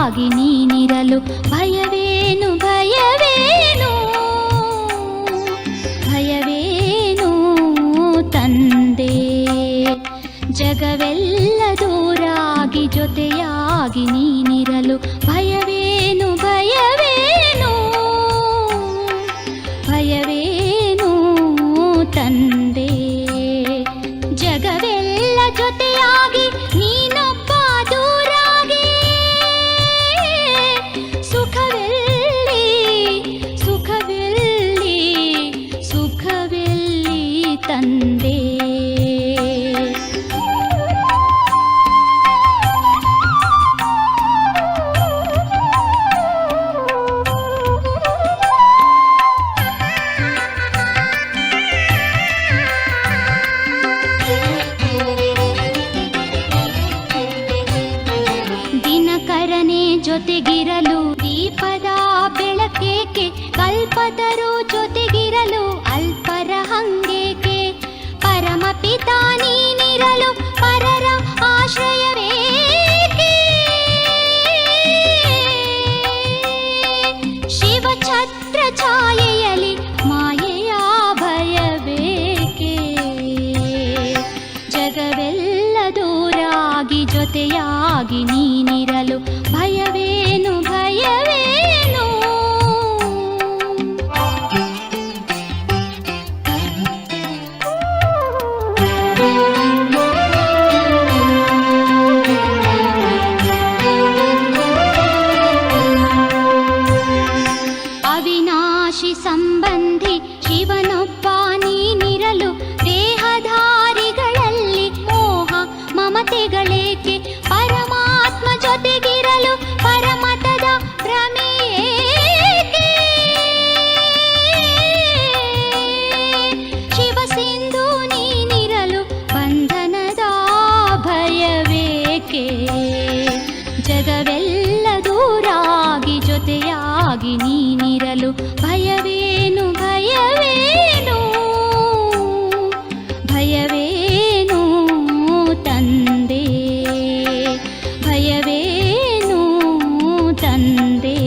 ಜೊತೆಯಾಗಿ ನೀನಿರಲು ಭಯವೇನು ಭಯವೇನು ಭಯವೇನು ತಂದೆ. ಜಗವೆಲ್ಲ ದೂರಾಗಿ ಜೊತೆಯಾಗಿ ನೀನಿರಲು ಭಯವೇನು ಭಯವೇನು ಭಯವೇನು ತಂದೆ. ಜಗವೆಲ್ಲ ಜೊತೆಯಾಗಿ ನೀನೊಬ್ಬ ದೂರಾಗಿ ಸುಖವೆಲ್ಲಿ ಸುಖವೆಲ್ಲಿ ಸುಖವೆಲ್ಲಿ ತಂದೆ. ಜೊತೆಗಿರಲು ದೀಪದ ಬೆಳಕೇಕೆ, ಕಲ್ಪತರು ಜೊತೆಗಿರಲು ಅಲ್ಪರ ಹಂಗೇಕೆ. ಪರಮಪಿತ ನೀನಿರಲು ಪರರ ಆಶ್ರಯವೇಕೆ. ಶಿವಛತ್ರ ಛಾಯೆಯಲಿ ಮಾಯೆಯ ಭಯಬೇಕೆ. ಜಗವೆಲ್ಲ ದೂರಾಗಿ ಜೊತೆಯಾಗಿ ನೀನಿರಲು ಭಯವೇನು ಭಯವೇನು ಅವಿನಾಶಿ ಸಂಬಂಧಿ ಶಿವನೊಬ್ಬ ನೀನಿರಲು ದೇಹಧಾರಿಗಳಲ್ಲಿ ಮೋಹ ಮಮತೆಗಳೇಕೆ. ಪರಮಾತ್ಮ ಜೊತೆಗಿರಲು ಪರಮತದ ಭ್ರಮೆಯೇಕೆ. ಶಿವಸಿಂಧು ನೀನಿರಲು ಬಂಧನದ ಭಯವೇಕೆ. ಜಗವೆಲ್ಲ ದೂರಾಗಿ ಜೊತೆಯಾಗಿ ನೀನಿರಲು ಭಯವೇನು ಭಯವೇನು ಭಯವೇನು ತಂದೆ. ಭಯವೇನು ತಂದೆ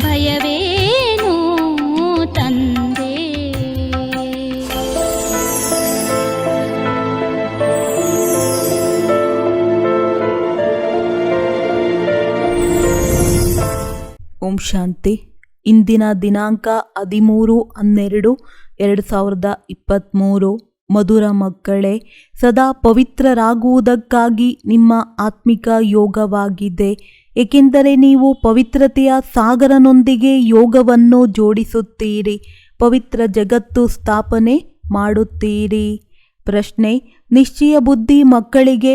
ಭಯವೇನು ತಂದೆ. ಓಂ ಶಾಂತಿ. ಇಂದಿನ ದಿನಾಂಕ 13/12/2023. ಮಧುರ ಮಕ್ಕಳೇ, ಸದಾ ಪವಿತ್ರರಾಗುವುದಕ್ಕಾಗಿ ನಿಮ್ಮ ಆತ್ಮಿಕ ಯೋಗವಾಗಿದೆ. ಏಕೆಂದರೆ ನೀವು ಪವಿತ್ರತೆಯ ಸಾಗರನೊಂದಿಗೆ ಯೋಗವನ್ನು ಜೋಡಿಸುತ್ತೀರಿ, ಪವಿತ್ರ ಜಗತ್ತು ಸ್ಥಾಪನೆ ಮಾಡುತ್ತೀರಿ. ಪ್ರಶ್ನೆ: ನಿಶ್ಚಯ ಬುದ್ಧಿ ಮಕ್ಕಳಿಗೆ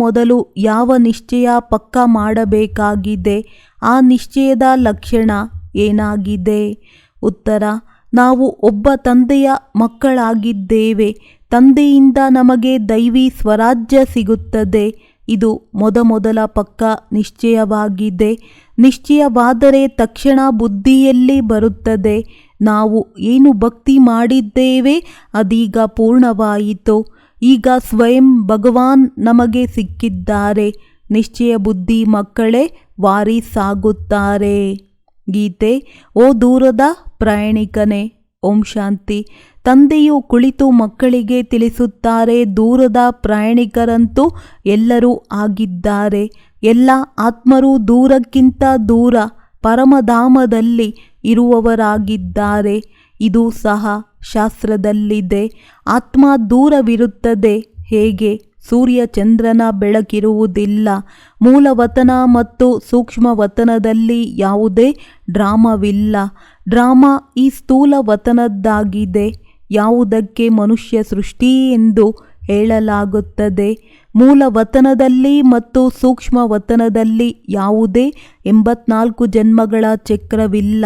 ಮೊದಲು ಯಾವ ನಿಶ್ಚಯ ಪಕ್ಕಾ ಮಾಡಬೇಕಾಗಿದೆ? ಆ ನಿಶ್ಚಯದ ಲಕ್ಷಣ ಏನಾಗಿದೆ? ಉತ್ತರ: ನಾವು ಒಬ್ಬ ತಂದೆಯ ಮಕ್ಕಳಾಗಿದ್ದೇವೆ. ತಂದೆಯಿಂದ ನಮಗೆ ದೈವಿ ಸ್ವರಾಜ್ಯ ಸಿಗುತ್ತದೆ. ಇದು ಮೊದಲ ಪಕ್ಕಾ ನಿಶ್ಚಯವಾಗಿದೆ. ನಿಶ್ಚಯವಾದರೆ ತಕ್ಷಣ ಬುದ್ಧಿಯಲ್ಲಿ ಬರುತ್ತದೆ, ನಾವು ಏನು ಭಕ್ತಿ ಮಾಡಿದ್ದೇವೆ ಅದೀಗ ಪೂರ್ಣವಾಯಿತು. ಈಗ ಸ್ವಯಂ ಭಗವಾನ್ ನಮಗೆ ಸಿಕ್ಕಿದ್ದಾರೆ. ನಿಶ್ಚಯ ಬುದ್ಧಿ ಮಕ್ಕಳೇ ವಾರಿಸಾಗುತ್ತಾರೆ. ಗೀತೆ: ಓ ದೂರದ ಪ್ರಯಾಣಿಕನೇ, ಓಂ ಶಾಂತಿ. ತಂದೆಯು ಕುಳಿತು ಮಕ್ಕಳಿಗೆ ತಿಳಿಸುತ್ತಾರೆ, ದೂರದ ಪ್ರಯಾಣಿಕರಂತೂ ಎಲ್ಲರೂ ಆಗಿದ್ದಾರೆ. ಎಲ್ಲ ಆತ್ಮರು ದೂರಕ್ಕಿಂತ ದೂರ ಪರಮಧಾಮದಲ್ಲಿ ಇರುವವರಾಗಿದ್ದಾರೆ. ಇದು ಸಹ ಶಾಸ್ತ್ರದಲ್ಲಿದೆ. ಆತ್ಮ ದೂರವಿರುತ್ತದೆ. ಹೇಗೆ? ಸೂರ್ಯ ಚಂದ್ರನ ಬೆಳಕಿರುವುದಿಲ್ಲ. ಮೂಲವತನ ಮತ್ತು ಸೂಕ್ಷ್ಮ ವತನದಲ್ಲಿ ಯಾವುದೇ ಡ್ರಾಮವಿಲ್ಲ. ಡ್ರಾಮಾ ಈ ಸ್ಥೂಲ ವತನದ್ದಾಗಿದೆ, ಯಾವುದಕ್ಕೆ ಮನುಷ್ಯ ಸೃಷ್ಟಿ ಎಂದು ಹೇಳಲಾಗುತ್ತದೆ. ಮೂಲ ವತನದಲ್ಲಿ ಮತ್ತು ಸೂಕ್ಷ್ಮ ವತನದಲ್ಲಿ ಯಾವುದೇ 84 ಜನ್ಮಗಳ ಚಕ್ರವಿಲ್ಲ.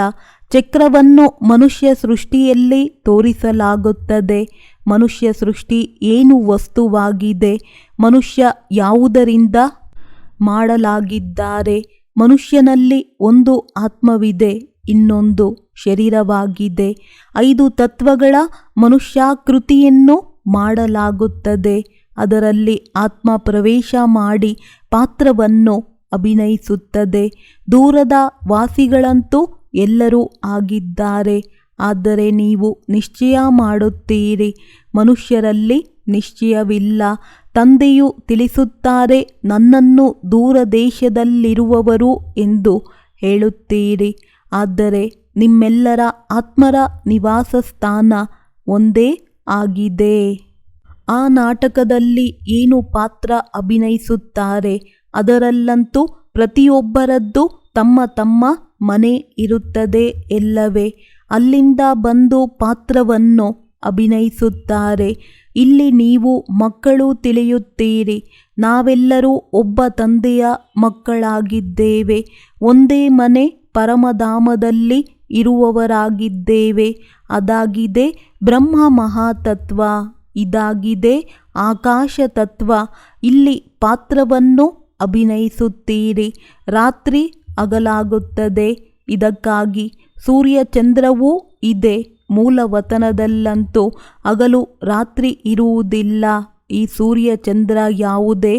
ಚಕ್ರವನ್ನು ಮನುಷ್ಯ ಸೃಷ್ಟಿಯಲ್ಲಿ ತೋರಿಸಲಾಗುತ್ತದೆ. ಮನುಷ್ಯ ಸೃಷ್ಟಿ ಏನು ವಸ್ತುವಾಗಿದೆ? ಮನುಷ್ಯ ಯಾವುದರಿಂದ ಮಾಡಲಾಗಿದ್ದಾರೆ? ಮನುಷ್ಯನಲ್ಲಿ ಒಂದು ಆತ್ಮವಿದೆ, ಇನ್ನೊಂದು ಶರೀರವಾಗಿದೆ. 5 ತತ್ವಗಳ ಮನುಷ್ಯಾಕೃತಿಯನ್ನು ಮಾಡಲಾಗುತ್ತದೆ. ಅದರಲ್ಲಿ ಆತ್ಮ ಪ್ರವೇಶ ಮಾಡಿ ಪಾತ್ರವನ್ನು ಅಭಿನಯಿಸುತ್ತದೆ. ದೂರದ ವಾಸಿಗಳಂತೂ ಎಲ್ಲರೂ ಆಗಿದ್ದಾರೆ. ಆದರೆ ನೀವು ನಿಶ್ಚಯ ಮಾಡುತ್ತೀರಿ, ಮನುಷ್ಯರಲ್ಲಿ ನಿಶ್ಚಯವಿಲ್ಲ. ತಂದೆಯು ತಿಳಿಸುತ್ತಾರೆ, ನನ್ನನ್ನು ದೂರ ದೇಶದಲ್ಲಿರುವವರು ಎಂದು ಹೇಳುತ್ತೀರಿ. ಆದರೆ ನಿಮ್ಮೆಲ್ಲರ ಆತ್ಮರ ನಿವಾಸ ಸ್ಥಾನ ಒಂದೇ ಆಗಿದೆ. ಆ ನಾಟಕದಲ್ಲಿ ಏನು ಪಾತ್ರ ಅಭಿನಯಿಸುತ್ತಾರೆ ಅದರಲ್ಲಂತೂ ಪ್ರತಿಯೊಬ್ಬರದ್ದು ತಮ್ಮ ತಮ್ಮ ಮನೆ ಇರುತ್ತದೆ ಎಲ್ಲವೇ. ಅಲ್ಲಿಂದ ಬಂದು ಪಾತ್ರವನ್ನು ಅಭಿನಯಿಸುತ್ತಾರೆ. ಇಲ್ಲಿ ನೀವು ಮಕ್ಕಳು ತಿಳಿಯುತ್ತೀರಿ, ನಾವೆಲ್ಲರೂ ಒಬ್ಬ ತಂದೆಯ ಮಕ್ಕಳಾಗಿದ್ದೇವೆ. ಒಂದೇ ಮನೆ ಪರಮಧಾಮದಲ್ಲಿ ಇರುವವರಾಗಿದ್ದೇವೆ. ಅದಾಗಿದೆ ಬ್ರಹ್ಮ ಮಹಾತತ್ವ, ಇದಾಗಿದೆ ಆಕಾಶ ತತ್ವ. ಇಲ್ಲಿ ಪಾತ್ರವನ್ನು ಅಭಿನಯಿಸುತ್ತೀರಿ. ರಾತ್ರಿ ಹಗಲಾಗುತ್ತದೆ. ಇದಕ್ಕಾಗಿ ಸೂರ್ಯ ಚಂದ್ರವೂ ಇದೆ. ಮೂಲವತನದಲ್ಲಂತೂ ಹಗಲು ರಾತ್ರಿ ಇರುವುದಿಲ್ಲ. ಈ ಸೂರ್ಯ ಚಂದ್ರ ಯಾವುದೇ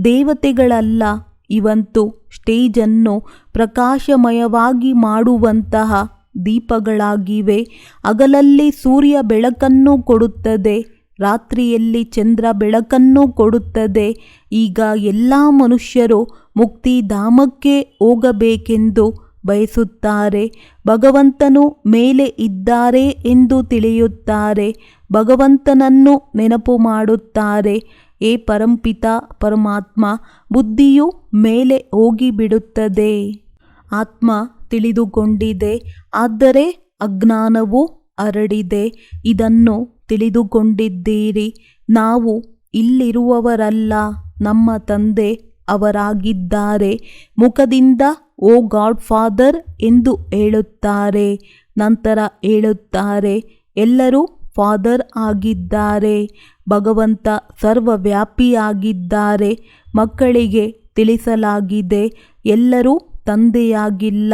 ದೇವತೆಗಳಲ್ಲ. ಇವಂತೂ ಸ್ಟೇಜನ್ನು ಪ್ರಕಾಶಮಯವಾಗಿ ಮಾಡುವಂತಹ ದೀಪಗಳಾಗಿವೆ. ಹಗಲಲ್ಲಿ ಸೂರ್ಯ ಬೆಳಕನ್ನು ಕೊಡುತ್ತದೆ, ರಾತ್ರಿಯಲ್ಲಿ ಚಂದ್ರ ಬೆಳಕನ್ನು ಕೊಡುತ್ತದೆ. ಈಗ ಎಲ್ಲ ಮನುಷ್ಯರು ಮುಕ್ತಿಧಾಮಕ್ಕೆ ಹೋಗಬೇಕೆಂದು ಬಯಸುತ್ತಾರೆ. ಭಗವಂತನು ಮೇಲೆ ಇದ್ದಾರೆ ಎಂದು ತಿಳಿಯುತ್ತಾರೆ. ಭಗವಂತನನ್ನು ನೆನಪು ಮಾಡುತ್ತಾರೆ. ಏ ಪರಂಪಿತ ಪರಮಾತ್ಮ, ಬುದ್ಧಿಯು ಮೇಲೆ ಹೋಗಿಬಿಡುತ್ತದೆ. ಆತ್ಮ ತಿಳಿದುಕೊಂಡಿದೆ, ಆದರೆ ಅಜ್ಞಾನವು ಹರಡಿದೆ. ಇದನ್ನು ತಿಳಿದುಕೊಂಡಿದ್ದೀರಿ. ನಾವು ಇಲ್ಲಿರುವವರಲ್ಲ, ನಮ್ಮ ತಂದೆ ಅವರಾಗಿದ್ದಾರೆ. ಮುಖದಿಂದ ಓ ಗಾಡ್ ಫಾದರ್ ಎಂದು ಹೇಳುತ್ತಾರೆ. ನಂತರ ಹೇಳುತ್ತಾರೆ, ಎಲ್ಲರೂ ಫಾದರ್ ಆಗಿದ್ದಾರೆ. ಭಗವಂತ ಸರ್ವವ್ಯಾಪಿಯಾಗಿದ್ದಾರೆ. ಮಕ್ಕಳಿಗೆ ತಿಳಿಸಲಾಗಿದೆ, ಎಲ್ಲರೂ ತಂದೆಯಾಗಿಲ್ಲ.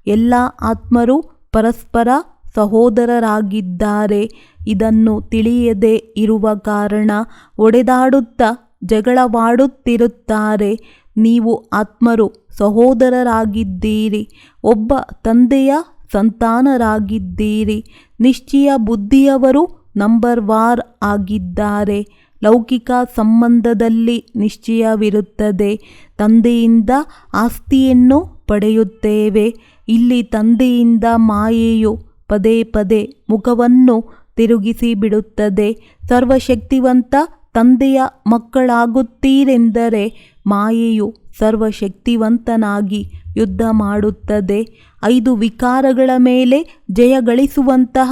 ಎಲ್ಲ ಆತ್ಮರು ಪರಸ್ಪರ ಸಹೋದರರಾಗಿದ್ದಾರೆ. ಇದನ್ನು ತಿಳಿಯದೇ ಇರುವ ಕಾರಣ ಒಡೆದಾಡುತ್ತಾ ಜಗಳವಾಡುತ್ತಿರುತ್ತಾರೆ. ನೀವು ಆತ್ಮರು ಸಹೋದರರಾಗಿದ್ದೀರಿ. ಒಬ್ಬ ತಂದೆಯ ಸಂತಾನರಾಗಿದ್ದೀರಿ. ನಿಶ್ಚಯ ಬುದ್ಧಿಯವರು ನಂಬರ್ ವಾರ್ ಆಗಿದ್ದಾರೆ. ಲೌಕಿಕ ಸಂಬಂಧದಲ್ಲಿ ನಿಶ್ಚಯವಿರುತ್ತದೆ. ತಂದೆಯಿಂದ ಆಸ್ತಿಯನ್ನು ಪಡೆಯುತ್ತೇವೆ. ಇಲ್ಲಿ ತಂದೆಯಿಂದ ಮಾಯೆಯು ಪದೇ ಪದೇ ಮುಖವನ್ನು ತಿರುಗಿಸಿ ಬಿಡುತ್ತದೆ. ಸರ್ವಶಕ್ತಿವಂತ ತಂದೆಯ ಮಕ್ಕಳಾಗುತ್ತೀರೆಂದರೆ ಮಾಯೆಯು ಸರ್ವಶಕ್ತಿವಂತನಾಗಿ ಯುದ್ಧ ಮಾಡುತ್ತದೆ. 5 ವಿಕಾರಗಳ ಮೇಲೆ ಜಯಗಳಿಸುವಂತಹ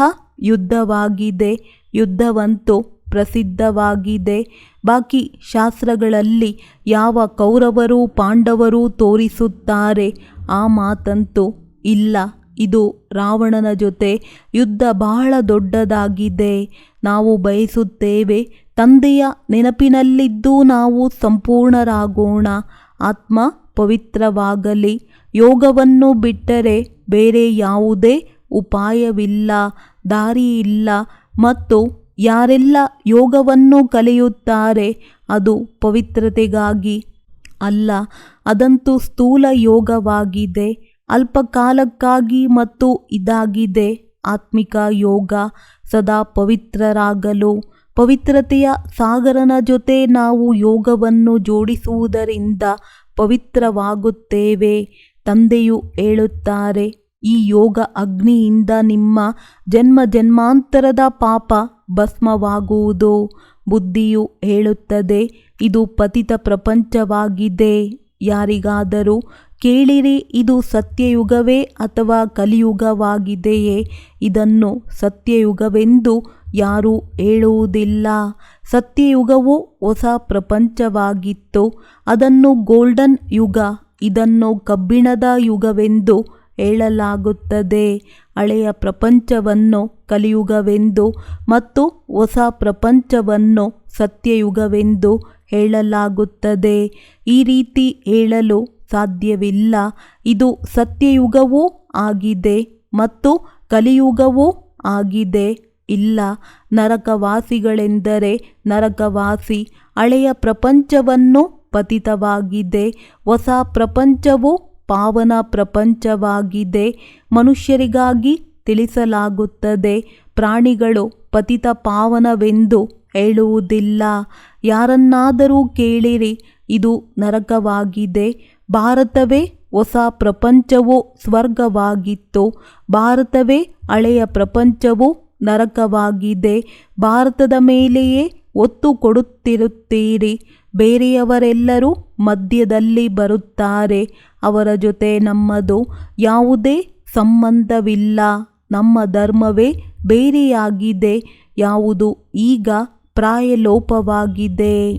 ಯುದ್ಧವಾಗಿದೆ. ಯುದ್ಧವಂತೂ ಪ್ರಸಿದ್ಧವಾಗಿದೆ. ಬಾಕಿ ಶಾಸ್ತ್ರಗಳಲ್ಲಿ ಯಾವ ಕೌರವರು ಪಾಂಡವರು ತೋರಿಸುತ್ತಾರೆ, ಆ ಮಾತಂತೂ ಇಲ್ಲ. ಇದು ರಾವಣನ ಜೊತೆ ಯುದ್ಧ ಬಹಳ ದೊಡ್ಡದಾಗಿದೆ. ನಾವು ಬಯಸುತ್ತೇವೆ ತಂದೆಯ ನೆನಪಿನಲ್ಲಿದ್ದು ನಾವು ಸಂಪೂರ್ಣರಾಗೋಣ. ಆತ್ಮ ಪವಿತ್ರವಾಗಲಿ. ಯೋಗವನ್ನು ಬಿಟ್ಟರೆ ಬೇರೆ ಯಾವುದೇ ಉಪಾಯವಿಲ್ಲ, ದಾರಿಯಿಲ್ಲ. ಮತ್ತು ಯಾರೆಲ್ಲ ಯೋಗವನ್ನು ಕಲಿಯುತ್ತಾರೆ ಅದು ಪವಿತ್ರತೆಗಾಗಿ ಅಲ್ಲ, ಅದಂತೂ ಸ್ಥೂಲ ಯೋಗವಾಗಿದೆ, ಅಲ್ಪಕಾಲಕ್ಕಾಗಿ. ಮತ್ತು ಇದಾಗಿದೆ ಆತ್ಮಿಕ ಯೋಗ, ಸದಾ ಪವಿತ್ರರಾಗಲು. ಪವಿತ್ರತೆಯ ಸಾಗರನ ಜೊತೆ ನಾವು ಯೋಗವನ್ನು ಜೋಡಿಸುವುದರಿಂದ ಪವಿತ್ರವಾಗುತ್ತೇವೆ. ತಂದೆಯು ಹೇಳುತ್ತಾರೆ, ಈ ಯೋಗ ಅಗ್ನಿಯಿಂದ ನಿಮ್ಮ ಜನ್ಮ ಜನ್ಮಾಂತರದ ಪಾಪ ಭಸ್ಮವಾಗುವುದು. ಬುದ್ಧಿಯು ಹೇಳುತ್ತದೆ, ಇದು ಪತಿತ ಪ್ರಪಂಚವಾಗಿದೆ. ಯಾರಿಗಾದರೂ ಕೇಳಿರಿ, ಇದು ಸತ್ಯಯುಗವೇ ಅಥವಾ ಕಲಿಯುಗವಾಗಿದೆಯೇ? ಇದನ್ನು ಸತ್ಯಯುಗವೆಂದು ಯಾರೂ ಹೇಳುವುದಿಲ್ಲ. ಸತ್ಯಯುಗವು ಹೊಸ ಪ್ರಪಂಚವಾಗಿತ್ತು, ಅದನ್ನು ಗೋಲ್ಡನ್ ಯುಗ. ಇದನ್ನು ಕಬ್ಬಿಣದ ಯುಗವೆಂದು ಹೇಳಲಾಗುತ್ತದೆ. ಹಳೆಯ ಪ್ರಪಂಚವನ್ನು ಕಲಿಯುಗವೆಂದು ಮತ್ತು ಹೊಸ ಪ್ರಪಂಚವನ್ನು ಸತ್ಯಯುಗವೆಂದು ಹೇಳಲಾಗುತ್ತದೆ. ಈ ರೀತಿ ಹೇಳಲು ಸಾಧ್ಯವಿಲ್ಲ. ಇದು ಸತ್ಯಯುಗವೂ ಆಗಿದೆ ಮತ್ತು ಕಲಿಯುಗವೂ ಆಗಿದೆ. ಇಲ್ಲ, ನರಕವಾಸಿಗಳೆಂದರೆ ನರಕವಾಸಿ. ಹಳೆಯ ಪ್ರಪಂಚವನ್ನು ಪತಿತವಾಗಿದೆ. ಹೊಸ ಪ್ರಪಂಚವು ಪಾವನ ಪ್ರಪಂಚವಾಗಿದೆ. ಮನುಷ್ಯರಿಗಾಗಿ ತಿಳಿಸಲಾಗುತ್ತದೆ. ಪ್ರಾಣಿಗಳು ಪತಿತ ಪಾವನವೆಂದು ಹೇಳುವುದಿಲ್ಲ. ಯಾರನ್ನಾದರೂ ಕೇಳಿರಿ, ಇದು ನರಕವಾಗಿದೆ. ಭಾರತವೇ ಹೊಸ ಪ್ರಪಂಚವು ಸ್ವರ್ಗವಾಗಿತ್ತು. ಭಾರತವೇ ಹಳೆಯ ಪ್ರಪಂಚವು ನರಕವಾಗಿದೆ. ಭಾರತದ ಮೇಲೆಯೇ ಒತ್ತು ಕೊಡುತ್ತಿರುತ್ತೀರಿ. ಬೇರೆಯವರೆಲ್ಲರೂ ಮಧ್ಯದಲ್ಲಿ ಬರುತ್ತಾರೆ. ಅವರ ಜೊತೆ ನಮ್ಮದು ಯಾವುದೇ ಸಂಬಂಧವಿಲ್ಲ. ನಮ್ಮ ಧರ್ಮವೇ ಬೇರೆಯಾಗಿದೆ. ಯಾವುದು ಈಗ ಪ್ರಾಯಲೋಪವಾಗಿದೆ.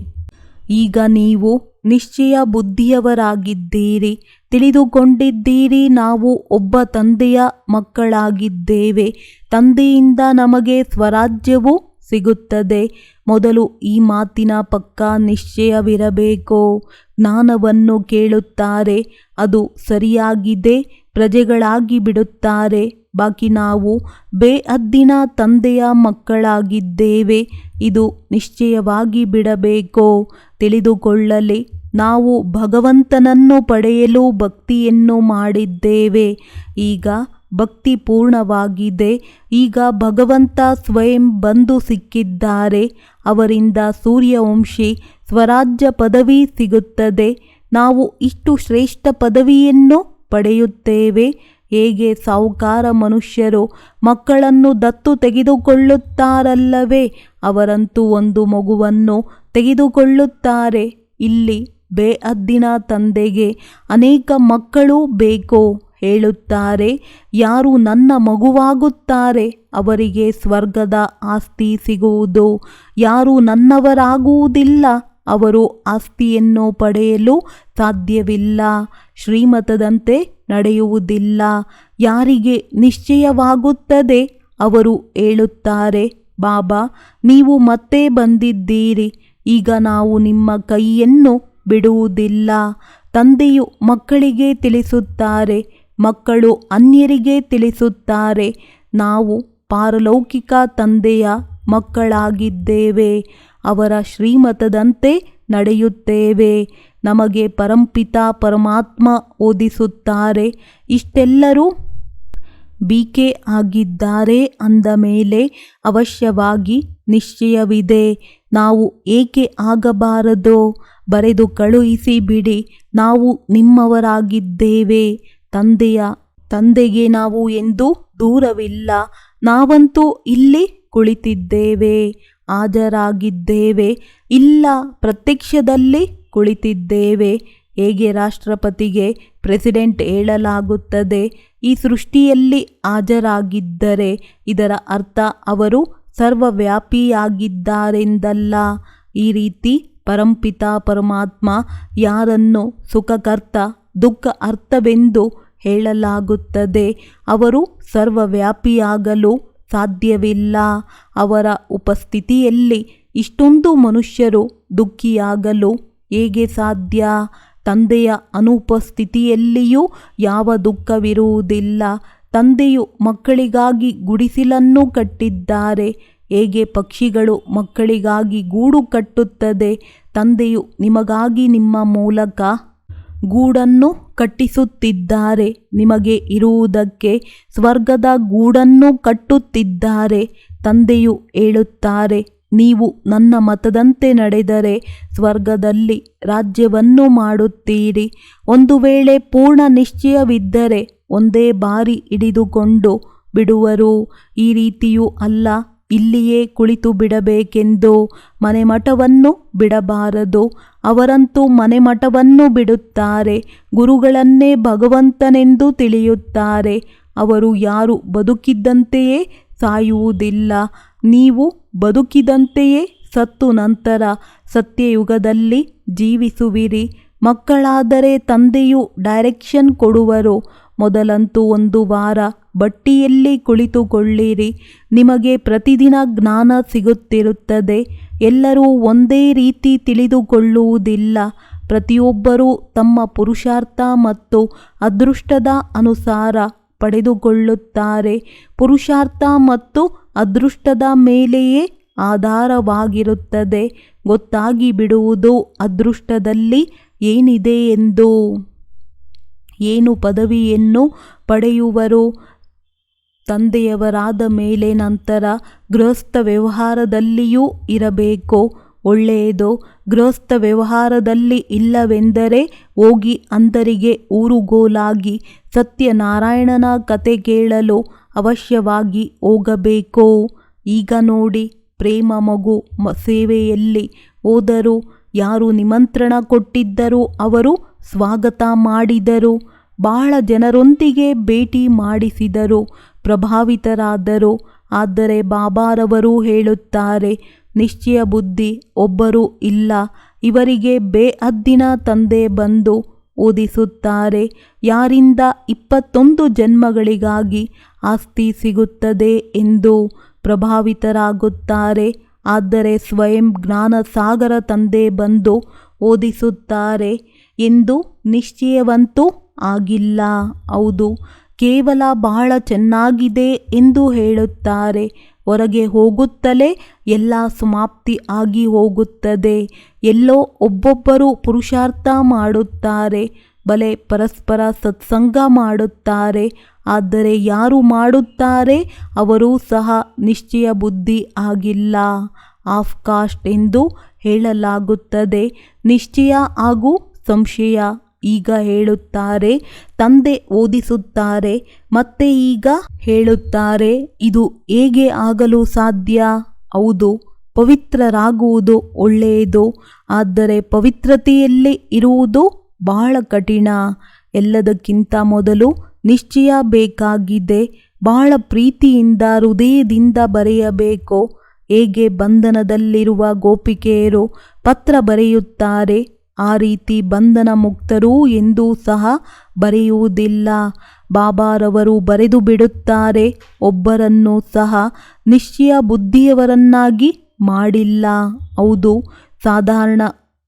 ಈಗ ನೀವು ನಿಶ್ಚಯ ಬುದ್ಧಿಯವರಾಗಿದ್ದೀರಿ. ತಿಳಿದುಕೊಂಡಿದ್ದೀರಿ, ನಾವು ಒಬ್ಬ ತಂದೆಯ ಮಕ್ಕಳಾಗಿದ್ದೇವೆ. ತಂದೆಯಿಂದ ನಮಗೆ ಸ್ವರಾಜ್ಯವು ಸಿಗುತ್ತದೆ. ಮೊದಲು ಈ ಮಾತಿನ ಪಕ್ಕಾ ನಿಶ್ಚಯವಿರಬೇಕು. ಜ್ಞಾನವನ್ನು ಕೇಳುತ್ತಾರೆ, ಅದು ಸರಿಯಾಗಿದೆ, ಪ್ರಜೆಗಳಾಗಿ ಬಿಡುತ್ತಾರೆ. ಬಾಕಿ ನಾವು ಬೇಹದ್ದಿನ ತಂದೆಯ ಮಕ್ಕಳಾಗಿದ್ದೇವೆ. ಇದು ನಿಶ್ಚಯವಾಗಿ ಬಿಡಬೇಕು. ತಿಳಿದುಕೊಳ್ಳಲಿ, ನಾವು ಭಗವಂತನನ್ನು ಪಡೆಯಲು ಭಕ್ತಿಯನ್ನು ಮಾಡಿದ್ದೇವೆ. ಈಗ ಭಕ್ತಿ ಪೂರ್ಣವಾಗಿದೆ. ಈಗ ಭಗವಂತ ಸ್ವಯಂ ಬಂದು ಸಿಕ್ಕಿದ್ದಾರೆ. ಅವರಿಂದ ಸೂರ್ಯವಂಶಿ ಸ್ವರಾಜ್ಯ ಪದವಿ ಸಿಗುತ್ತದೆ. ನಾವು ಇಷ್ಟು ಶ್ರೇಷ್ಠ ಪದವಿಯನ್ನು ಪಡೆಯುತ್ತೇವೆ. ಹೇಗೆ ಸಾಹುಕಾರ ಮನುಷ್ಯರು ಮಕ್ಕಳನ್ನು ದತ್ತು ತೆಗೆದುಕೊಳ್ಳುತ್ತಾರಲ್ಲವೇ, ಅವರಂತೂ ಒಂದು ಮಗುವನ್ನು ತೆಗೆದುಕೊಳ್ಳುತ್ತಾರೆ. ಇಲ್ಲಿ ಬೇಹದ್ದಿನ ತಂದೆಗೆ ಅನೇಕ ಮಕ್ಕಳು ಬೇಕು ಹೇಳುತ್ತಾರೆ. ಯಾರು ನನ್ನ ಮಗುವಾಗುತ್ತಾರೆ ಅವರಿಗೆ ಸ್ವರ್ಗದ ಆಸ್ತಿ ಸಿಗುವುದು. ಯಾರು ನನ್ನವರಾಗುವುದಿಲ್ಲ ಅವರು ಆಸ್ತಿಯನ್ನು ಪಡೆಯಲು ಸಾಧ್ಯವಿಲ್ಲ. ಶ್ರೀಮತದಂತೆ ನಡೆಯುವುದಿಲ್ಲ. ಯಾರಿಗೆ ನಿಶ್ಚಯವಾಗುತ್ತದೆ ಅವರು ಹೇಳುತ್ತಾರೆ, ಬಾಬಾ ನೀವು ಮತ್ತೆ ಬಂದಿದ್ದೀರಿ. ಈಗ ನಾವು ನಿಮ್ಮ ಕೈಯನ್ನು ಬಿಡುವುದಿಲ್ಲ. ತಂದೆಯು ಮಕ್ಕಳಿಗೆ ತಿಳಿಸುತ್ತಾರೆ, ಮಕ್ಕಳು ಅನ್ಯರಿಗೆ ತಿಳಿಸುತ್ತಾರೆ. ನಾವು ಪಾರಲೌಕಿಕ ತಂದೆಯ ಮಕ್ಕಳಾಗಿದ್ದೇವೆ. ಅವರ ಶ್ರೀಮತದಂತೆ ನಡೆಯುತ್ತೇವೆ. ನಮಗೆ ಪರಂಪಿತ ಪರಮಾತ್ಮ ಓದಿಸುತ್ತಾರೆ. ಇಷ್ಟೆಲ್ಲರೂ ಬಿಕೆ ಆಗಿದ್ದಾರೆ ಅಂದ ಮೇಲೆ ಅವಶ್ಯವಾಗಿ ನಿಶ್ಚಯವಿದೆ. ನಾವು ಏಕೆ ಆಗಬಾರದು? ಬರೆದು ಕಳುಹಿಸಿ ಬಿಡಿ. ನಾವು ನಿಮ್ಮವರಾಗಿದ್ದೇವೆ. ತಂದೆಗೆ ನಾವು ಎಂದೂ ದೂರವಿಲ್ಲ. ನಾವಂತೂ ಇಲ್ಲಿ ಕುಳಿತಿದ್ದೇವೆ, ಹಾಜರಾಗಿದ್ದೇವೆ. ಇಲ್ಲ, ಪ್ರತ್ಯಕ್ಷದಲ್ಲಿ ಕುಳಿತಿದ್ದೇವೆ. ಹೇಗೆ ರಾಷ್ಟ್ರಪತಿಗೆ ಪ್ರೆಸಿಡೆಂಟ್ ಹೇಳಲಾಗುತ್ತದೆ, ಈ ಸೃಷ್ಟಿಯಲ್ಲಿ ಹಾಜರಾಗಿದ್ದರೆ ಇದರ ಅರ್ಥ ಅವರು ಸರ್ವವ್ಯಾಪಿಯಾಗಿದ್ದಾರೆಂದಲ್ಲ. ಈ ರೀತಿ ಪರಂಪಿತ ಪರಮಾತ್ಮ ಯಾರನ್ನು ಸುಖಕರ್ತ ದುಃಖ ಅರ್ಥವೆಂದು ಹೇಳಲಾಗುತ್ತದೆ. ಅವರು ಸರ್ವವ್ಯಾಪಿಯಾಗಲು ಸಾಧ್ಯವಿಲ್ಲ. ಅವರ ಉಪಸ್ಥಿತಿಯಲ್ಲಿ ಇಷ್ಟೊಂದು ಮನುಷ್ಯರು ದುಃಖಿಯಾಗಲು ಹೇಗೆ ಸಾಧ್ಯ? ತಂದೆಯ ಅನುಪಸ್ಥಿತಿಯಲ್ಲಿಯೂ ಯಾವ ದುಃಖವಿರುವುದಿಲ್ಲ. ತಂದೆಯು ಮಕ್ಕಳಿಗಾಗಿ ಗುಡಿಸಲನ್ನು ಕಟ್ಟಿದ್ದಾರೆ. ಹೇಗೆ ಪಕ್ಷಿಗಳು ಮಕ್ಕಳಿಗಾಗಿ ಗೂಡು ಕಟ್ಟುತ್ತದೆ, ತಂದೆಯು ನಿಮಗಾಗಿ ನಿಮ್ಮ ಮೂಲಕ ಗೂಡನ್ನು ಕಟ್ಟಿಸುತ್ತಿದ್ದಾರೆ. ನಿಮಗೆ ಇರುವುದಕ್ಕೆ ಸ್ವರ್ಗದ ಗೂಡನ್ನು ಕಟ್ಟುತ್ತಿದ್ದಾರೆ. ತಂದೆಯು ಹೇಳುತ್ತಾರೆ, ನೀವು ನನ್ನ ಮತದಂತೆ ನಡೆದರೆ ಸ್ವರ್ಗದಲ್ಲಿ ರಾಜ್ಯವನ್ನು ಮಾಡುತ್ತೀರಿ. ಒಂದು ವೇಳೆ ಪೂರ್ಣ ನಿಶ್ಚಯವಿದ್ದರೆ ಒಂದೇ ಬಾರಿ ಹಿಡಿದುಕೊಂಡು ಬಿಡುವರು. ಈ ರೀತಿಯೂ ಅಲ್ಲ, ಇಲ್ಲಿಯೇ ಕುಳಿತು ಬಿಡಬೇಕೆಂದು ಮನೆಮಠವನ್ನು ಬಿಡಬಾರದು. ಅವರಂತೂ ಮನೆಮಠವನ್ನು ಬಿಡುತ್ತಾರೆ. ಗುರುಗಳನ್ನೇ ಭಗವಂತನೆಂದು ತಿಳಿಯುತ್ತಾರೆ. ಅವರು ಯಾರು ಬದುಕಿದ್ದಂತೆಯೇ ಸಾಯುವುದಿಲ್ಲ. ನೀವು ಬದುಕಿದಂತೆಯೇ ಸತ್ತು ನಂತರ ಸತ್ಯಯುಗದಲ್ಲಿ ಜೀವಿಸುವಿರಿ. ಮಕ್ಕಳಾದರೆ ತಂದೆಯು ಡೈರೆಕ್ಷನ್ ಕೊಡುವರು. ಮೊದಲಂತೂ ಒಂದು ವಾರ ಬಟ್ಟಿಯಲ್ಲಿ ಕುಳಿತುಕೊಳ್ಳಿರಿ. ನಿಮಗೆ ಪ್ರತಿದಿನ ಜ್ಞಾನ ಸಿಗುತ್ತಿರುತ್ತದೆ. ಎಲ್ಲರೂ ಒಂದೇ ರೀತಿ ತಿಳಿದುಕೊಳ್ಳುವುದಿಲ್ಲ. ಪ್ರತಿಯೊಬ್ಬರೂ ತಮ್ಮ ಪುರುಷಾರ್ಥ ಮತ್ತು ಅದೃಷ್ಟದ ಅನುಸಾರ ಪಡೆದುಕೊಳ್ಳುತ್ತಾರೆ. ಪುರುಷಾರ್ಥ ಮತ್ತು ಅದೃಷ್ಟದ ಮೇಲೆಯೇ ಆಧಾರವಾಗಿರುತ್ತದೆ. ಗೊತ್ತಾಗಿ ಬಿಡುವುದು ಅದೃಷ್ಟದಲ್ಲಿ ಏನಿದೆ ಎಂದು. ಏನು ಪದವಿಯನ್ನು ಪಡೆಯುವರು? ತಂದೆಯವರಾದ ಮೇಲೆ ನಂತರ ಗೃಹಸ್ಥ ವ್ಯವಹಾರದಲ್ಲಿಯೂ ಇರಬೇಕು. ಒಳ್ಳೆಯದು. ಗೃಹಸ್ಥ ವ್ಯವಹಾರದಲ್ಲಿ ಇಲ್ಲವೆಂದರೆ ಹೋಗಿ ಅಂಧರಿಗೆ ಊರುಗೋಲಾಗಿ ಸತ್ಯನಾರಾಯಣನ ಕತೆ ಕೇಳಲು ಅವಶ್ಯವಾಗಿ ಹೋಗಬೇಕು. ಈಗ ನೋಡಿ, ಪ್ರೇಮ ಮಗು ಸೇವೆಯಲ್ಲಿ ಹೋದರು. ಯಾರು ನಿಮಂತ್ರಣ ಕೊಟ್ಟಿದ್ದರೂ ಅವರು ಸ್ವಾಗತ ಮಾಡಿದರು. ಬಹಳ ಜನರೊಂದಿಗೆ ಭೇಟಿ ಮಾಡಿಸಿದರು, ಪ್ರಭಾವಿತರಾದರು. ಆದರೆ ಬಾಬಾರವರು ಹೇಳುತ್ತಾರೆ, ನಿಶ್ಚಯ ಬುದ್ಧಿ ಒಬ್ಬರೂ ಇಲ್ಲ. ಇವರಿಗೆ ಬೇಹದ್ದಿನ ತಂದೆ ಬಂದು ಓದಿಸುತ್ತಾರೆ. ಯಾರಿಂದ 21 ಜನ್ಮಗಳಿಗಾಗಿ ಆಸ್ತಿ ಸಿಗುತ್ತದೆ ಎಂದು ಪ್ರಭಾವಿತರಾಗುತ್ತಾರೆ. ಆದರೆ ಸ್ವಯಂ ಜ್ಞಾನಸಾಗರ ತಂದೆ ಬಂದು ಓದಿಸುತ್ತಾರೆ ಎಂದು ನಿಶ್ಚಯವಂತೂ ಆಗಿಲ್ಲ. ಹೌದು, ಕೇವಲ ಬಹಳ ಚೆನ್ನಾಗಿದೆ ಎಂದು ಹೇಳುತ್ತಾರೆ. ಹೊರಗೆ ಹೋಗುತ್ತಲೇ ಎಲ್ಲ ಸಮಾಪ್ತಿ ಆಗಿ ಹೋಗುತ್ತದೆ. ಎಲ್ಲೋ ಒಬ್ಬೊಬ್ಬರು ಪುರುಷಾರ್ಥ ಮಾಡುತ್ತಾರೆ, ಬಲೆ ಪರಸ್ಪರ ಸತ್ಸಂಗ ಮಾಡುತ್ತಾರೆ. ಆದರೆ ಯಾರು ಮಾಡುತ್ತಾರೆ ಅವರೂ ಸಹ ನಿಶ್ಚಯ ಬುದ್ಧಿ ಆಗಿಲ್ಲ. ಆಫ್ ಕಾಸ್ಟ್ ಎಂದು ಹೇಳಲಾಗುತ್ತದೆ. ನಿಶ್ಚಯ ಹಾಗೂ ಸಂಶಯ. ಈಗ ಹೇಳುತ್ತಾರೆ ತಂದೆ ಓದಿಸುತ್ತಾರೆ, ಮತ್ತೆ ಈಗ ಹೇಳುತ್ತಾರೆ ಇದು ಹೇಗೆ ಆಗಲು ಸಾಧ್ಯ? ಹೌದು, ಪವಿತ್ರರಾಗುವುದು ಒಳ್ಳೆಯದು. ಆದರೆ ಪವಿತ್ರತೆಯಲ್ಲಿ ಇರುವುದು ಬಹಳ ಕಠಿಣ. ಎಲ್ಲದಕ್ಕಿಂತ ಮೊದಲು ನಿಶ್ಚಯ ಬೇಕಾಗಿದೆ. ಬಹಳ ಪ್ರೀತಿಯಿಂದ ಹೃದಯದಿಂದ ಬರೆಯಬೇಕು. ಹೇಗೆ ಬಂಧನದಲ್ಲಿರುವ ಗೋಪಿಕೆಯರು ಪತ್ರ ಬರೆಯುತ್ತಾರೆ, ಆ ರೀತಿ ಬಂಧನ ಮುಕ್ತರು ಎಂದೂ ಸಹ ಬರೆಯುವುದಿಲ್ಲ. ಬಾಬಾರವರು ಬರೆದು ಬಿಡುತ್ತಾರೆ. ಒಬ್ಬರನ್ನು ಸಹ ನಿಶ್ಚಯ ಬುದ್ಧಿಯವರನ್ನಾಗಿ ಮಾಡಿಲ್ಲ. ಹೌದು, ಸಾಧಾರಣ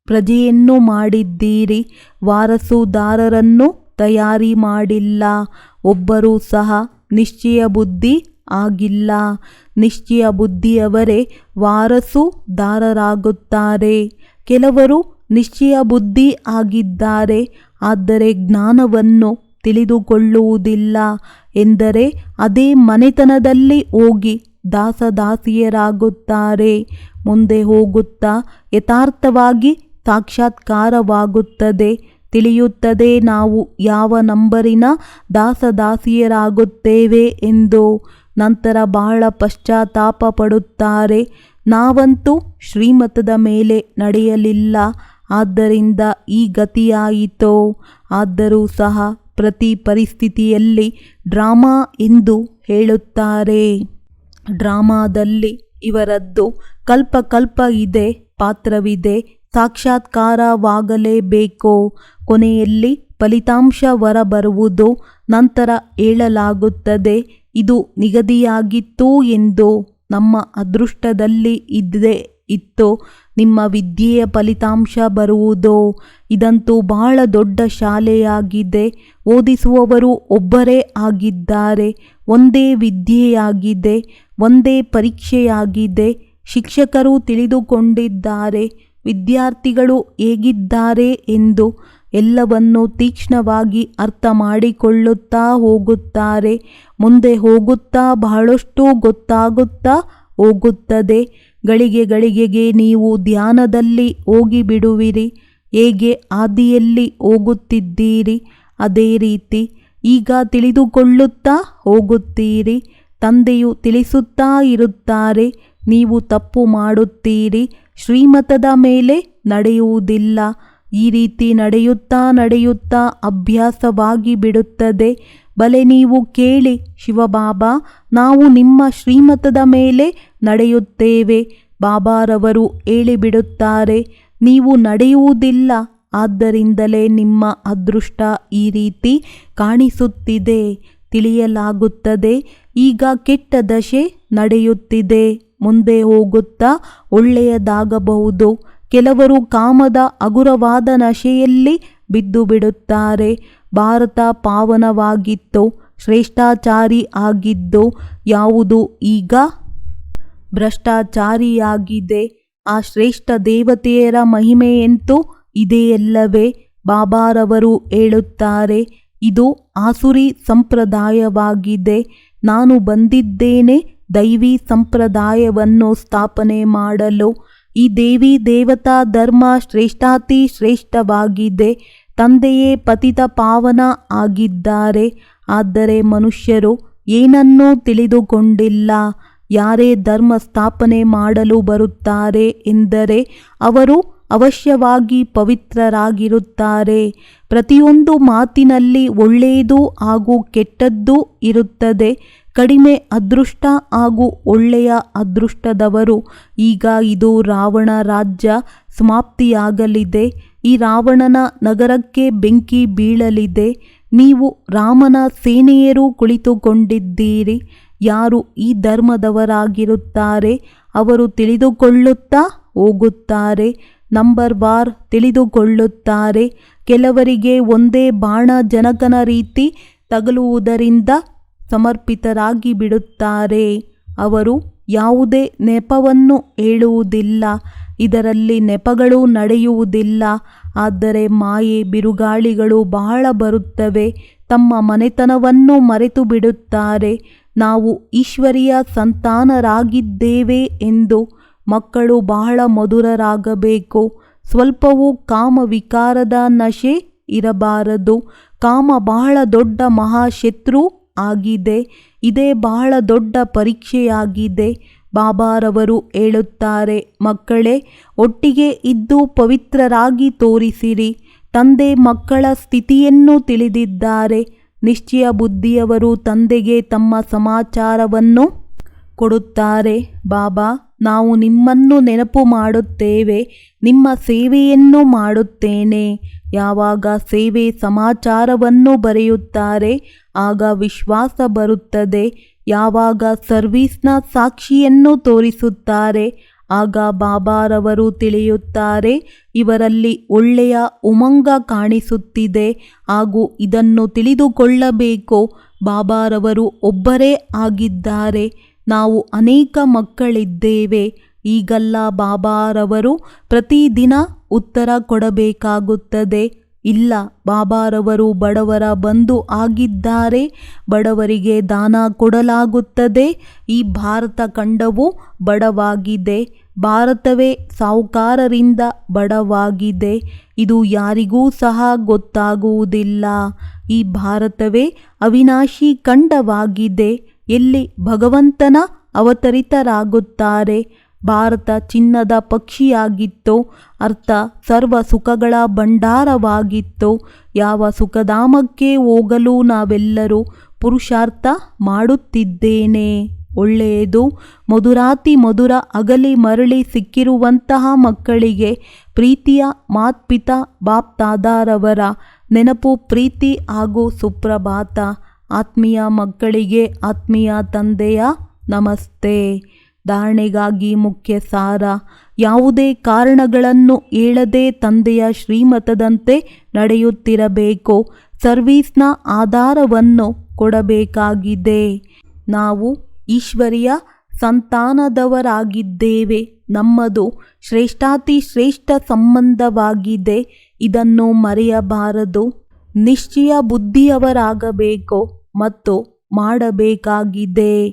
ಪ್ರಜೆಯನ್ನು ಮಾಡಿದ್ದೀರಿ, ವಾರಸುದಾರರನ್ನು ತಯಾರಿ ಮಾಡಿಲ್ಲ. ಒಬ್ಬರೂ ಸಹ ನಿಶ್ಚಯ ಬುದ್ಧಿ ಆಗಿಲ್ಲ. ನಿಶ್ಚಯ ಬುದ್ಧಿಯವರೇ ವಾರಸುದಾರರಾಗುತ್ತಾರೆ. ಕೆಲವರು ನಿಶ್ಚಯ ಬುದ್ಧಿ ಆಗಿದ್ದಾರೆ, ಆದರೆ ಜ್ಞಾನವನ್ನು ತಿಳಿದುಕೊಳ್ಳುವುದಿಲ್ಲ. ಎಂದರೆ ಅದೇ ಮನೆತನದಲ್ಲಿ ಹೋಗಿ ದಾಸದಾಸಿಯರಾಗುತ್ತಾರೆ. ಮುಂದೆ ಹೋಗುತ್ತಾ ಯಥಾರ್ಥವಾಗಿ ಸಾಕ್ಷಾತ್ಕಾರವಾಗುತ್ತದೆ. ತಿಳಿಯುತ್ತದೆ ನಾವು ಯಾವ ನಂಬರಿನ ದಾಸದಾಸಿಯರಾಗುತ್ತೇವೆ ಎಂದು. ನಂತರ ಬಹಳ ಪಶ್ಚಾತ್ತಾಪ ಪಡುತ್ತಾರೆ. ನಾವಂತೂ ಶ್ರೀಮತದ ಮೇಲೆ ನಡೆಯಲಿಲ್ಲ, ಆದ್ದರಿಂದ ಈ ಗತಿಯಾಯಿತೋ. ಆದರೂ ಸಹ ಪ್ರತಿ ಪರಿಸ್ಥಿತಿಯಲ್ಲಿ ಡ್ರಾಮಾ ಎಂದು ಹೇಳುತ್ತಾರೆ. ಡ್ರಾಮಾದಲ್ಲಿ ಇವರದ್ದು ಕಲ್ಪ ಇದೆ, ಪಾತ್ರವಿದೆ, ಸಾಕ್ಷಾತ್ಕಾರವಾಗಲೇಬೇಕು. ಕೊನೆಯಲ್ಲಿ ಫಲಿತಾಂಶ ಹೊರಬರುವುದು. ನಂತರ ಹೇಳಲಾಗುತ್ತದೆ ಇದು ನಿಗದಿಯಾಗಿತ್ತು ಎಂದು. ನಮ್ಮ ಅದೃಷ್ಟದಲ್ಲಿ ಇತ್ತು, ನಿಮ್ಮ ವಿದ್ಯೆಯ ಫಲಿತಾಂಶ ಬರುವುದು. ಇದಂತೂ ಬಹಳ ದೊಡ್ಡ ಶಾಲೆಯಾಗಿದೆ. ಓದಿಸುವವರು ಒಬ್ಬರೇ ಆಗಿದ್ದಾರೆ. ಒಂದೇ ವಿದ್ಯೆಯಾಗಿದೆ, ಒಂದೇ ಪರೀಕ್ಷೆಯಾಗಿದೆ. ಶಿಕ್ಷಕರು ತಿಳಿದುಕೊಂಡಿದ್ದಾರೆ ವಿದ್ಯಾರ್ಥಿಗಳು ಹೇಗಿದ್ದಾರೆ ಎಂದು. ಎಲ್ಲವನ್ನು ತೀಕ್ಷ್ಣವಾಗಿ ಅರ್ಥ ಮಾಡಿಕೊಳ್ಳುತ್ತಾ ಹೋಗುತ್ತಾರೆ. ಮುಂದೆ ಹೋಗುತ್ತಾ ಬಹಳಷ್ಟು ಗೊತ್ತಾಗುತ್ತಾ ಹೋಗುತ್ತದೆ. ಗಳಿಗೆಗೆ ನೀವು ಧ್ಯಾನದಲ್ಲಿ ಹೋಗಿಬಿಡುವಿರಿ. ಹೇಗೆ ಆದಿಯಲ್ಲಿ ಹೋಗುತ್ತಿದ್ದೀರಿ ಅದೇ ರೀತಿ ಈಗ ತಿಳಿದುಕೊಳ್ಳುತ್ತಾ ಹೋಗುತ್ತೀರಿ. ತಂದೆಯು ತಿಳಿಸುತ್ತಾ ಇರುತ್ತಾರೆ, ನೀವು ತಪ್ಪು ಮಾಡುತ್ತೀರಿ, ಶ್ರೀಮತದ ಮೇಲೆ ನಡೆಯುವುದಿಲ್ಲ. ಈ ರೀತಿ ನಡೆಯುತ್ತಾ ಅಭ್ಯಾಸವಾಗಿ ಬಿಡುತ್ತದೆ. ಬಲೆ ನೀವು ಕೇಳಿ, ಶಿವಬಾಬಾ ನಾವು ನಿಮ್ಮ ಶ್ರೀಮತದ ಮೇಲೆ ನಡೆಯುತ್ತೇವೆ. ಬಾಬಾರವರು ಹೇಳಿಬಿಡುತ್ತಾರೆ ನೀವು ನಡೆಯುವುದಿಲ್ಲ. ಆದ್ದರಿಂದಲೇ ನಿಮ್ಮ ಅದೃಷ್ಟ ಈ ರೀತಿ ಕಾಣಿಸುತ್ತಿದೆ. ತಿಳಿಯಲಾಗುತ್ತದೆ ಈಗ ಕೆಟ್ಟ ದಶೆ ನಡೆಯುತ್ತಿದೆ. ಮುಂದೆ ಹೋಗುತ್ತಾ ಒಳ್ಳೆಯದಾಗಬಹುದು. ಕೆಲವರು ಕಾಮದ ಹಗುರವಾದ ನಶೆಯಲ್ಲಿ ಬಿದ್ದು ಬಿಡುತ್ತಾರೆ. ಭಾರತ ಪಾವನವಾಗಿತ್ತು, ಶ್ರೇಷ್ಠಾಚಾರಿ ಆಗಿದ್ದು ಯಾವುದು ಈಗ ಭ್ರಷ್ಟಾಚಾರಿಯಾಗಿದೆ. ಆ ಶ್ರೇಷ್ಠ ದೇವತೆಯರ ಮಹಿಮೆಯಂತೂ ಇದೆಯಲ್ಲವೇ? ಬಾಬಾರವರು ಹೇಳುತ್ತಾರೆ, ಇದು ಆಸುರಿ ಸಂಪ್ರದಾಯವಾಗಿದೆ. ನಾನು ಬಂದಿದ್ದೇನೆ ದೈವಿ ಸಂಪ್ರದಾಯವನ್ನು ಸ್ಥಾಪನೆ ಮಾಡಲು. ಈ ದೇವಿ ದೇವತಾ ಧರ್ಮ ಶ್ರೇಷ್ಠಾತಿ ಶ್ರೇಷ್ಠವಾಗಿದೆ. ತಂದೆಯೇ ಪತಿತ ಪಾವನ ಆಗಿದ್ದಾರೆ. ಆದರೆ ಮನುಷ್ಯರು ಏನನ್ನೂ ತಿಳಿದುಕೊಂಡಿಲ್ಲ. ಯಾರೇ ಧರ್ಮ ಸ್ಥಾಪನೆ ಮಾಡಲು ಬರುತ್ತಾರೆ ಎಂದರೆ ಅವರು ಅವಶ್ಯವಾಗಿ ಪವಿತ್ರರಾಗಿರುತ್ತಾರೆ. ಪ್ರತಿಯೊಂದು ಮಾತಿನಲ್ಲಿ ಒಳ್ಳೆಯದು ಹಾಗೂ ಕೆಟ್ಟದ್ದು ಇರುತ್ತದೆ. ಕಡಿಮೆ ಅದೃಷ್ಟ ಹಾಗೂ ಒಳ್ಳೆಯ ಅದೃಷ್ಟದವರು. ಈಗ ಇದು ರಾವಣ ರಾಜ್ಯ ಸಮಾಪ್ತಿಯಾಗಲಿದೆ. ಈ ರಾವಣನ ನಗರಕ್ಕೆ ಬೆಂಕಿ ಬೀಳಲಿದೆ. ನೀವು ರಾಮನ ಸೇನೆಯರು ಕುಳಿತುಕೊಂಡಿದ್ದೀರಿ. ಯಾರು ಈ ಧರ್ಮದವರಾಗಿರುತ್ತಾರೆ ಅವರು ತಿಳಿದುಕೊಳ್ಳುತ್ತಾ ಹೋಗುತ್ತಾರೆ. ನಂಬರ್ ವಾರ್ ತಿಳಿದುಕೊಳ್ಳುತ್ತಾರೆ. ಕೆಲವರಿಗೆ ಒಂದೇ ಬಾಣ ಜನಕನ ರೀತಿ ತಗಲುವುದರಿಂದ ಸಮರ್ಪಿತರಾಗಿ ಬಿಡುತ್ತಾರೆ. ಅವರು ಯಾವುದೇ ನೆಪವನ್ನು ಹೇಳುವುದಿಲ್ಲ. ಇದರಲ್ಲಿ ನೆಪಗಳು ನಡೆಯುವುದಿಲ್ಲ. ಆದರೆ ಮಾಯೆ ಬಿರುಗಾಳಿಗಳು ಬಹಳ ಬರುತ್ತವೆ. ತಮ್ಮ ಮನೆತನವನ್ನು ಮರೆತು ಬಿಡುತ್ತಾರೆ. ನಾವು ಈಶ್ವರಿಯ ಸಂತಾನರಾಗಿದ್ದೇವೆ ಎಂದು. ಮಕ್ಕಳು ಬಹಳ ಮಧುರರಾಗಬೇಕು. ಸ್ವಲ್ಪವೂ ಕಾಮ ವಿಕಾರದ ನಶೆ ಇರಬಾರದು. ಕಾಮ ಬಹಳ ದೊಡ್ಡ ಮಹಾಶತ್ರು ಆಗಿದೆ. ಇದೇ ಬಹಳ ದೊಡ್ಡ ಪರೀಕ್ಷೆಯಾಗಿದೆ. ಬಾಬಾರವರು ಹೇಳುತ್ತಾರೆ, ಮಕ್ಕಳೇ, ಒಟ್ಟಿಗೆ ಇದ್ದು ಪವಿತ್ರರಾಗಿ ತೋರಿಸಿರಿ. ತಂದೆ ಮಕ್ಕಳ ಸ್ಥಿತಿಯನ್ನು ತಿಳಿದಿದ್ದಾರೆ. ನಿಶ್ಚಯ ಬುದ್ಧಿಯವರು ತಂದೆಗೆ ತಮ್ಮ ಸಮಾಚಾರವನ್ನು ಕೊಡುತ್ತಾರೆ. ಬಾಬಾ, ನಾವು ನಿಮ್ಮನ್ನು ನೆನಪು ಮಾಡುತ್ತೇವೆ. ನಿಮ್ಮ ಸೇವೆಯನ್ನು ಮಾಡುತ್ತೇನೆ. ಯಾವಾಗ ಸೇವೆ ಸಮಾಚಾರವನ್ನು ಬರೆಯುತ್ತಾರೆ ಆಗ ವಿಶ್ವಾಸ ಬರುತ್ತದೆ. ಯಾವಾಗ ಸರ್ವೀಸ್ನ ಸಾಕ್ಷಿಯನ್ನು ತೋರಿಸುತ್ತಾರೆ ಆಗ ಬಾಬಾರವರು ತಿಳಿಯುತ್ತಾರೆ, ಇವರಲ್ಲಿ ಒಳ್ಳೆಯ ಉಮಂಗ ಕಾಣಿಸುತ್ತಿದೆ ಹಾಗೂ ಇದನ್ನು ತಿಳಿದುಕೊಳ್ಳಬೇಕು. ಬಾಬಾರವರು ಒಬ್ಬರೇ ಆಗಿದ್ದಾರೆ. ನಾವು ಅನೇಕ ಮಕ್ಕಳಿದ್ದೇವೆ. ಈಗಲ್ಲ ಬಾಬಾರವರು ಪ್ರತಿದಿನ ಉತ್ತರ ಕೊಡಬೇಕಾಗುತ್ತದೆ. ಇಲ್ಲ, ಬಾಬಾರವರು ಬಡವರ ಬಂಧು ಆಗಿದ್ದಾರೆ. ಬಡವರಿಗೆ ದಾನ ಕೊಡಲಾಗುತ್ತದೆ. ಈ ಭಾರತ ಖಂಡವು ಬಡವಾಗಿದೆ. ಭಾರತವೇ ಸಾಹುಕಾರರಿಂದ ಬಡವಾಗಿದೆ. ಇದು ಯಾರಿಗೂ ಸಹ ಗೊತ್ತಾಗುವುದಿಲ್ಲ. ಈ ಭಾರತವೇ ಅವಿನಾಶಿ ಖಂಡವಾಗಿದೆ. ಎಲ್ಲಿ ಭಗವಂತನ ಅವತರಿತರಾಗುತ್ತಾರೆ. ಭಾರತ ಚಿನ್ನದ ಪಕ್ಷಿಯಾಗಿತ್ತು. ಅರ್ಥ ಸರ್ವ ಸುಖಗಳ ಭಂಡಾರವಾಗಿತ್ತು. ಯಾವ ಸುಖಧಾಮಕ್ಕೆ ಹೋಗಲು ನಾವೆಲ್ಲರೂ ಪುರುಷಾರ್ಥ ಮಾಡುತ್ತಿದ್ದೇನೆ. ಒಳ್ಳೆಯದು. ಮಧುರಾತಿ ಮಧುರ ಅಗಲಿ ಮರಳಿ ಸಿಕ್ಕಿರುವಂತಹ ಮಕ್ಕಳಿಗೆ ಪ್ರೀತಿಯ ಮಾತ್ಪಿತಾ ಬಾಪ್ತಾದಾರವರ ನೆನಪು, ಪ್ರೀತಿ ಹಾಗೂ ಸುಪ್ರಭಾತ. ಆತ್ಮೀಯ ಮಕ್ಕಳಿಗೆ ಆತ್ಮೀಯ ತಂದೆಯ ನಮಸ್ತೆ. ಧಾರಣೆಗಾಗಿ ಮುಖ್ಯ ಸಾರ. ಯಾವುದೇ ಕಾರಣಗಳನ್ನು ಹೇಳದೆ ತಂದೆಯ ಶ್ರೀಮತದಂತೆ ನಡೆಯುತ್ತಿರಬೇಕು. ಸರ್ವೀಸ್ನ ಆಧಾರವನ್ನು ಕೊಡಬೇಕಾಗಿದೆ. ನಾವು ಈಶ್ವರಿಯ ಸಂತಾನದವರಾಗಿದ್ದೇವೆ. ನಮ್ಮದು ಶ್ರೇಷ್ಠಾತಿ ಶ್ರೇಷ್ಠ ಸಂಬಂಧವಾಗಿದೆ. ಇದನ್ನು ಮರೆಯಬಾರದು. ನಿಶ್ಚಯ ಬುದ್ಧಿಯವರಾಗಬೇಕು ಮತ್ತು ಮಾಡಬೇಕಾಗಿದೆ.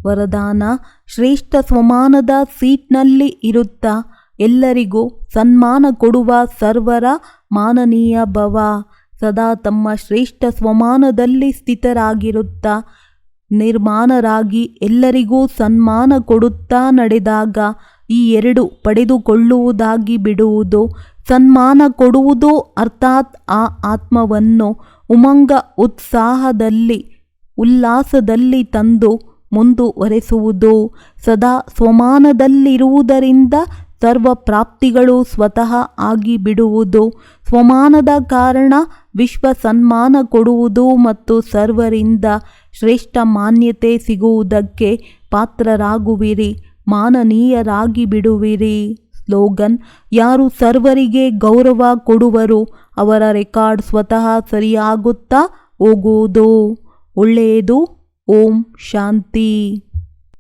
ವರದಾನ: ಶ್ರೇಷ್ಠ ಸ್ವಮಾನದ ಸೀಟ್ನಲ್ಲಿ ಇರುತ್ತಾ ಎಲ್ಲರಿಗೂ ಸನ್ಮಾನ ಕೊಡುವ ಸರ್ವರ ಮಾನನೀಯ ಭವ. ಸದಾ ತಮ್ಮ ಶ್ರೇಷ್ಠ ಸ್ವಮಾನದಲ್ಲಿ ಸ್ಥಿತರಾಗಿರುತ್ತಾ ನಿರ್ಮಾಣರಾಗಿ ಎಲ್ಲರಿಗೂ ಸನ್ಮಾನ ಕೊಡುತ್ತಾ ನಡೆದಾಗ ಈ ಎರಡು ಪಡೆದುಕೊಳ್ಳುವುದಾಗಿ ಬಿಡುವುದು. ಸನ್ಮಾನ ಕೊಡುವುದು ಅರ್ಥಾತ್ ಆ ಆತ್ಮವನ್ನು ಉಮಂಗ ಉತ್ಸಾಹದಲ್ಲಿ ಉಲ್ಲಾಸದಲ್ಲಿ ತಂದು ಮುಂದುವರೆಸುವುದು. ಸದಾ ಸ್ವಮಾನದಲ್ಲಿರುವುದರಿಂದ ಸರ್ವ ಪ್ರಾಪ್ತಿಗಳು ಸ್ವತಃ ಆಗಿಬಿಡುವುದು. ಸ್ವಮಾನದ ಕಾರಣ ವಿಶ್ವ ಸನ್ಮಾನ ಕೊಡುವುದು ಮತ್ತು ಸರ್ವರಿಂದ ಶ್ರೇಷ್ಠ ಮಾನ್ಯತೆ ಸಿಗುವುದಕ್ಕೆ ಪಾತ್ರರಾಗುವಿರಿ. ಮಾನನೀಯರಾಗಿ ಬಿಡುವಿರಿ. ಸ್ಲೋಗನ್: ಯಾರು ಸರ್ವರಿಗೆ ಗೌರವ ಕೊಡುವರು ಅವರ ರೆಕಾರ್ಡ್ ಸ್ವತಃ ಸರಿಯಾಗುತ್ತಾ ಹೋಗುವುದು. ಒಳ್ಳೆಯದು. ಓಂ ಶಾಂತಿ.